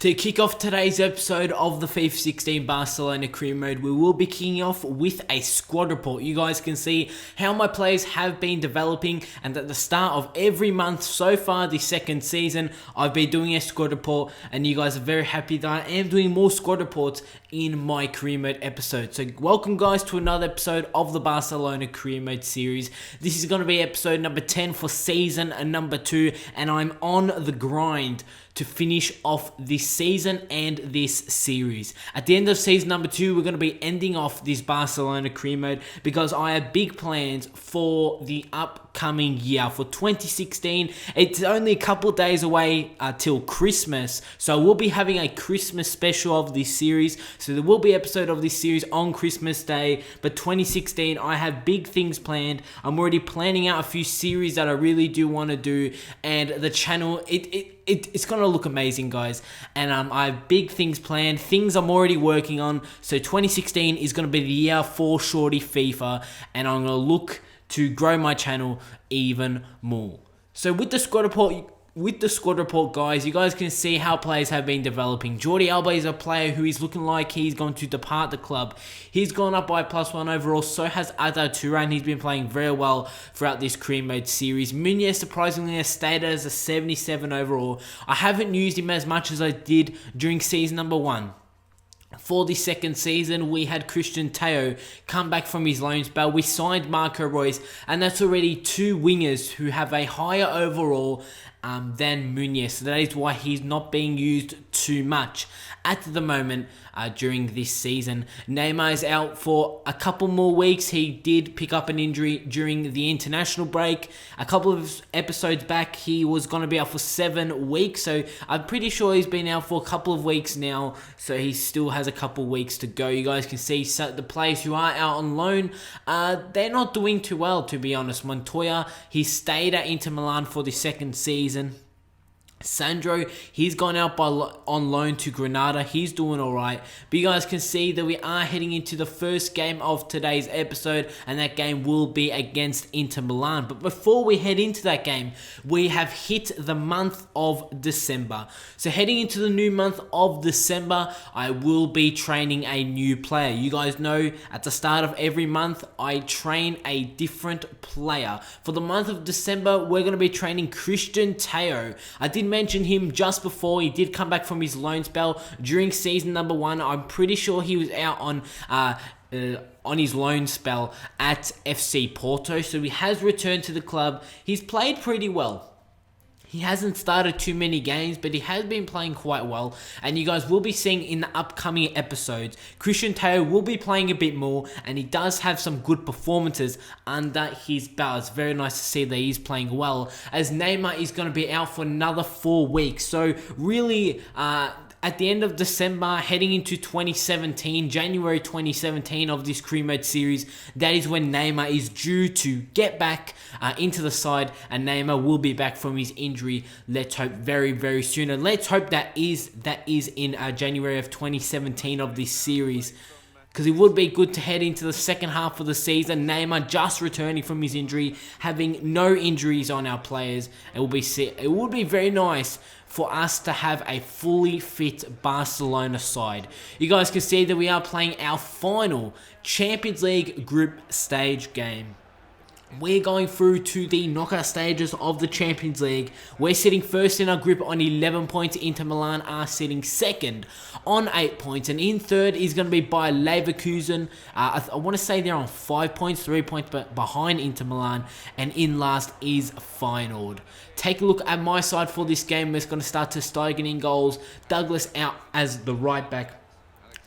To kick off today's episode of the FIFA 16 Barcelona career mode, we will be kicking off with a squad report. You guys can see how my players have been developing, and at the start of every month so far this second season, I've been doing a squad report, and you guys are very happy that I am doing more squad reports in my career mode episode. So welcome guys to another episode of the Barcelona career mode series. This is going to be episode number 10 for season number 2, and I'm on the grind to finish off this season and this series. At the end of season number 2, we're going to be ending off this Barcelona career mode because I have big plans for the upcoming year. For 2016, it's only a couple of days away till Christmas, so we'll be having a Christmas special of this series. So there will be an episode of this series on Christmas Day, but 2016, I have big things planned. I'm already planning out a few series that I really do want to do, and the channel, it's going to look amazing, guys. And I have big things planned, things I'm already working on. So 2016 is going to be the year for Shorty FIFA, and I'm going to look to grow my channel even more. So with the squad report, guys, you guys can see how players have been developing. Jordi Alba is a player who is looking like he's going to depart the club. He's gone up by +1 overall, so has Adar Turan. He's been playing very well throughout this career mode series. Munez surprisingly has stayed as a 77 overall. I haven't used him as much as I did during season number 1. For the second season, we had Christian Teo come back from his loan spell. We signed Marco Reus, and that's already 2 wingers who have a higher overall than Munez. So that is why he's not being used too much at the moment during this season. Neymar is out for a couple more weeks. He did pick up an injury during the international break. A couple of episodes back, he was going to be out for 7 weeks. So I'm pretty sure he's been out for a couple of weeks now. So he still has a couple weeks to go. You guys can see the players who are out on loan, they're not doing too well, to be honest. Montoya, he stayed at Inter Milan for the second season. Sandro, he's gone out on loan to Granada. He's doing alright. But you guys can see that we are heading into the first game of today's episode, and that game will be against Inter Milan. But before we head into that game, we have hit the month of December. So heading into the new month of December, I will be training a new player. You guys know at the start of every month, I train a different player. For the month of December, we're going to be training Christian Teo. I did mention him just before. He did come back from his loan spell during season number 1. I'm pretty sure he was out on his loan spell at FC Porto, so he has returned to the club. He's played pretty well. He hasn't started too many games, but he has been playing quite well. And you guys will be seeing in the upcoming episodes, Christian Teo will be playing a bit more, and he does have some good performances under his belt. It's very nice to see that he's playing well, as Neymar is going to be out for another 4 weeks. So really, at the end of December, heading into 2017, January 2017 of this career mode series, that is when Neymar is due to get back into the side, and Neymar will be back from his injury. Let's hope very, very soon, and let's hope that is in January of 2017 of this series, because it would be good to head into the second half of the season. Neymar just returning from his injury, having no injuries on our players. It would be very nice for us to have a fully fit Barcelona side. You guys can see that we are playing our final Champions League group stage game. We're going through to the knockout stages of the Champions League. We're sitting first in our group on 11 points. Inter Milan are sitting second on 8 points. And in third is going to be by Leverkusen. I want to say they're on 5 points, 3 points behind Inter Milan. And in last is Feyenoord. Take a look at my side for this game. We're going to start to Steigen in goals. Douglas out as the right back.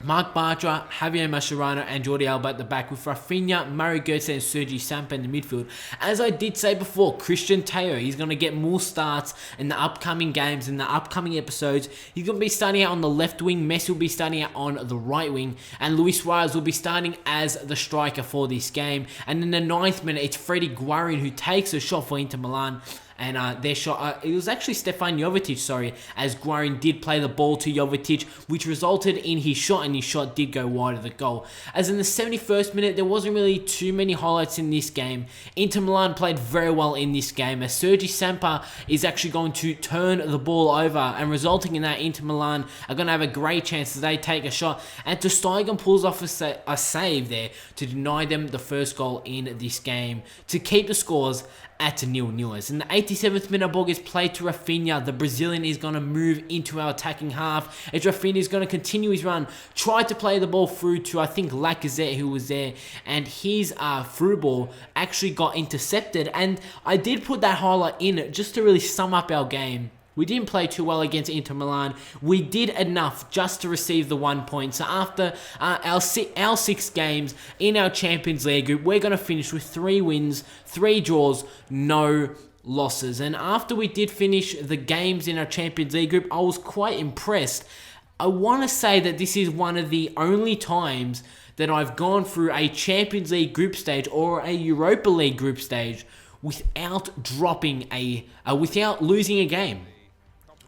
Marc Bartra, Javier Mascherano, and Jordi Alba at the back, with Rafinha, Murray Goetze, and Sergi Sampa in the midfield. As I did say before, Christian Teo, he's going to get more starts in the upcoming games, in the upcoming episodes. He's going to be starting out on the left wing, Messi will be starting out on the right wing, and Luis Suarez will be starting as the striker for this game. And in the 9th minute, it's Freddy Guarin who takes a shot for Inter Milan. and their shot, it was actually Stefan Jovetic, sorry, as Guarin did play the ball to Jovetic, which resulted in his shot, and his shot did go wide of the goal. As in the 71st minute, there wasn't really too many highlights in this game. Inter Milan played very well in this game, as Sergi Sampa is actually going to turn the ball over, and resulting in that, Inter Milan are going to have a great chance as they take a shot, and ter Stegen pulls off a save there to deny them the first goal in this game to keep the scores at 0-0. In the 87th minute, ball gets played to Rafinha. The Brazilian is going to move into our attacking half as Rafinha is going to continue his run, try to play the ball through to, I think, Lacazette, who was there, and his through ball actually got intercepted. And I did put that highlight in just to really sum up our game. We didn't play too well against Inter Milan. We did enough just to receive the 1 point. So after our 6 games in our Champions League group, we're going to finish with 3 wins, 3 draws, no losses. And after we did finish the games in our Champions League group, I was quite impressed. I want to say that this is one of the only times that I've gone through a Champions League group stage or a Europa League group stage without without losing a game,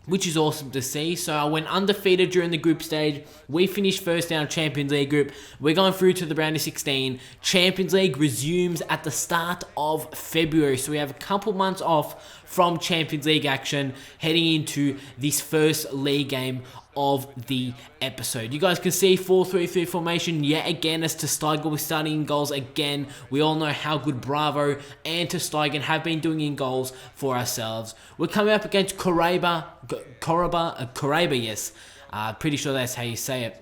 which is awesome to see. So I went undefeated during the group stage. We finished first in our Champions League group. We're going through to the round of 16. Champions League resumes at the start of February. So we have a couple months off from Champions League action, heading into this first league game of the episode. You guys can see 4-3-3 formation yet again as ter Stegen was starting in goals again. We all know how good Bravo and ter Stegen have been doing in goals for ourselves. We're coming up against Coraba, yes. Pretty sure that's how you say it.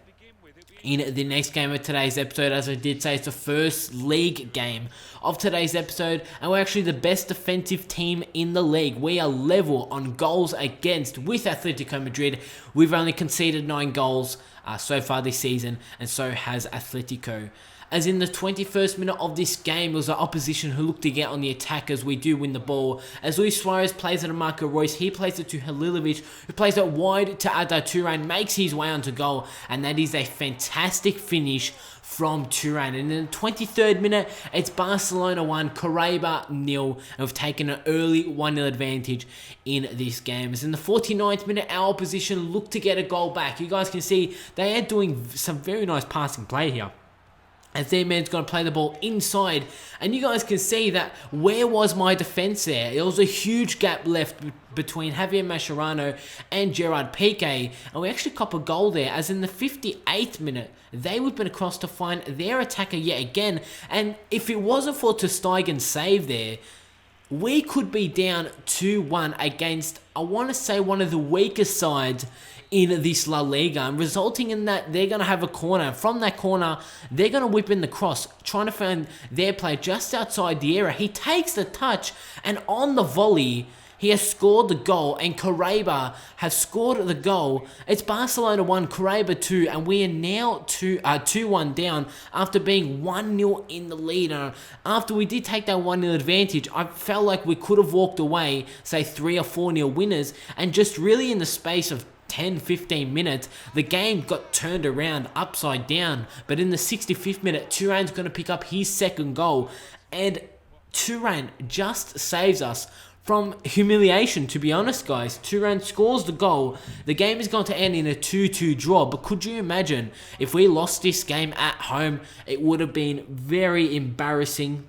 In the next game of today's episode, as I did say, it's the first league game of today's episode, and we're actually the best defensive team in the league. We are level on goals against with Atletico Madrid. We've only conceded 9 goals so far this season, and so has Atletico. As in the 21st minute of this game, it was the opposition who looked to get on the attack as we do win the ball. As Luis Suarez plays it to Marco Reus, he plays it to Halilovic, who plays it wide to Arda Turan, makes his way onto goal, and that is a fantastic finish from Turan. And in the 23rd minute, it's Barcelona 1, Coraba 0, and we've taken an early 1-0 advantage in this game. As in the 49th minute, our opposition looked to get a goal back. You guys can see they are doing some very nice passing play here, as their man's going to play the ball inside. And you guys can see that where was my defense there? There was a huge gap left between Javier Mascherano and Gerard Piqué. And we actually cop a goal there, as in the 58th minute, they would have been across to find their attacker yet again. And if it wasn't for ter Stegen's save there, we could be down 2-1 against, I want to say, one of the weakest sides in this La Liga, and resulting in that they're going to have a corner. From that corner, they're going to whip in the cross, trying to find their player just outside the area. He takes the touch, and on the volley, he has scored the goal, and Coraba has scored the goal. It's Barcelona 1, Coraba 2, and we are now 2-1 down after being 1-0 in the lead. After we did take that 1-0 advantage, I felt like we could have walked away, say 3 or 4-0 winners, and just really in the space of 10-15 minutes, the game got turned around upside down. But in the 65th minute, Turan's going to pick up his second goal, and Turan just saves us from humiliation, to be honest, guys. Turan scores the goal. The game is going to end in a 2-2 draw, but could you imagine if we lost this game at home? It would have been very embarrassing,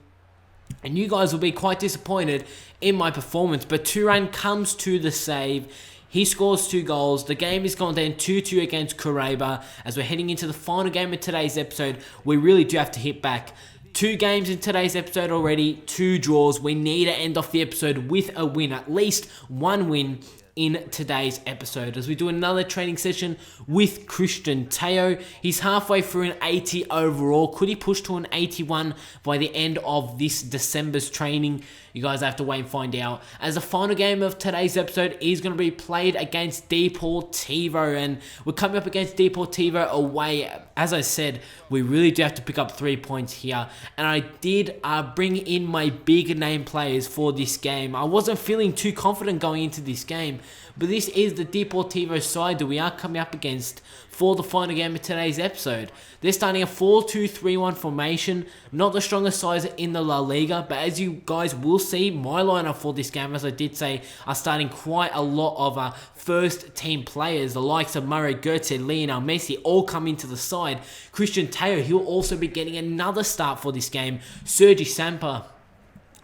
and you guys will be quite disappointed in my performance. But Turan comes to the save. He scores 2 goals. The game is going to end 2-2 against Coraba. As we're heading into the final game of today's episode, we really do have to hit back. 2 games in today's episode already, 2 draws. We need to end off the episode with a win, at least 1 win in today's episode, as we do another training session with Christian Teo. He's halfway through an 80 overall. Could he push to an 81 by the end of this December's training? You guys have to wait and find out. As the final game of today's episode is going to be played against Deportivo, and we're coming up against Deportivo away. As I said, we really do have to pick up 3 points here, and I did bring in my big name players for this game. I wasn't feeling too confident going into this game, But this is the Deportivo side that we are coming up against for the final game of today's episode. They're starting a 4-2-3-1 formation, not the strongest side in the La Liga, but as you guys will see, my lineup for this game, as I did say, are starting quite a lot of first team players. The likes of Mario Götze, Lionel Messi all come into the side. Christian Teo, he'll also be getting another start for this game. Sergi Samper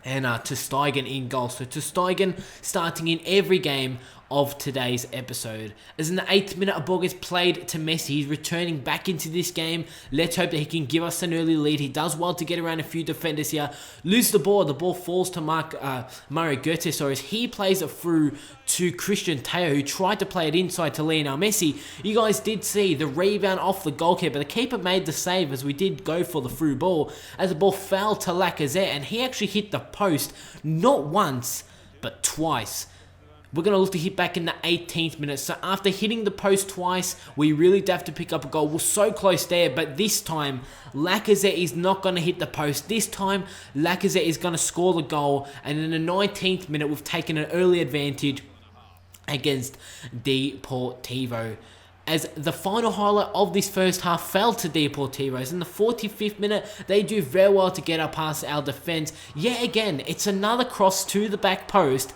and ter Stegen in goal. So ter Stegen starting in every game of today's episode. As in the 8th minute, a ball gets played to Messi. He's returning back into this game. Let's hope that he can give us an early lead. He does well to get around a few defenders here. Loses the ball. The ball falls to Mario Götze. So as he plays it through to Christian Teo, who tried to play it inside to Lionel Messi. You guys did see the rebound off the goalkeeper. The keeper made the save as we did go for the through ball, as the ball fell to Lacazette, and he actually hit the post not once but twice. We're going to look to hit back in the 18th minute. So after hitting the post twice, we really do have to pick up a goal. We're so close there, but this time, Lacazette is not going to hit the post. This time, Lacazette is going to score the goal. And in the 19th minute, we've taken an early advantage against Deportivo. As the final highlight of this first half fell to Deportivo. As in the 45th minute, they do very well to get up past our defense. Yet again, it's another cross to the back post.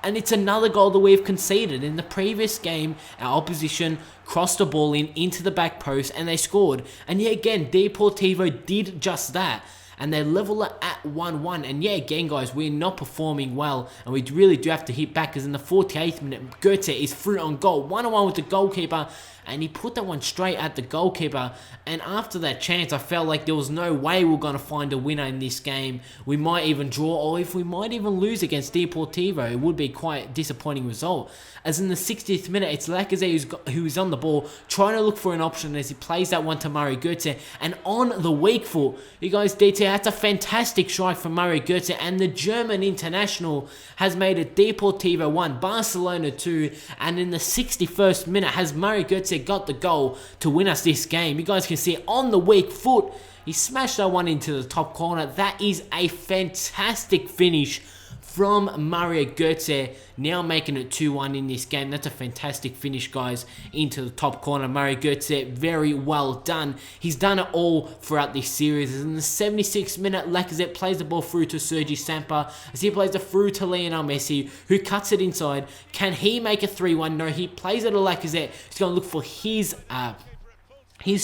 And it's another goal that we've conceded. In the previous game, our opposition crossed the ball into the back post and they scored. And yet again, Deportivo did just that. And they level it at 1-1. And yeah, again, guys, we're not performing well. And we really do have to hit back, because in the 48th minute, Götze is through on goal. 1-1 with the goalkeeper. And he put that one straight at the goalkeeper. And after that chance, I felt like there was no way we were going to find a winner in this game. We might even draw, or if we might even lose against Deportivo, it would be quite a disappointing result. As in the 60th minute, it's Lacazette who's on the ball, trying to look for an option as he plays that one to Mario Götze. And on the weak foot, you guys did see, that's a fantastic strike from Mario Götze. And the German international has made it Deportivo 1, Barcelona 2. And in the 61st minute, has Mario Götze got the goal to win us this game. You guys can see on the weak foot, he smashed that one into the top corner. That is a fantastic finish from Mario Götze, now making it 2-1 in this game. That's a fantastic finish, guys, into the top corner. Mario Götze, very well done. He's done it all throughout this series. In the 76th minute, Lacazette plays the ball through to Sergi Samper as he plays it through to Lionel Messi, who cuts it inside. Can he make a 3-1? No, he plays it to Lacazette. He's going to look for his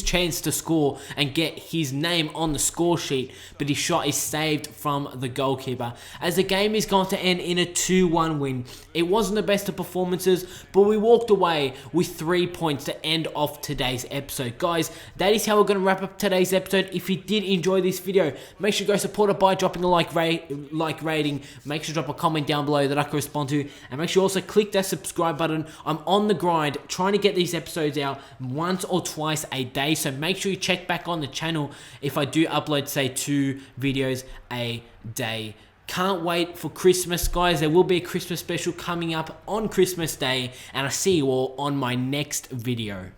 chance to score and get his name on the score sheet, but his shot is saved from the goalkeeper. As the game is going to end in a 2-1 win. It wasn't the best of performances, but we walked away with 3 points to end off today's episode. Guys, that is how we're going to wrap up today's episode. If you did enjoy this video, make sure you go support it by dropping a like rating. Make sure to drop a comment down below that I can respond to, and make sure you also click that subscribe button. I'm on the grind trying to get these episodes out once or twice a day, so make sure you check back on the channel if I do upload, say, 2 videos a day. Can't wait for Christmas, guys. There will be a Christmas special coming up on Christmas Day, and I'll see you all on my next video.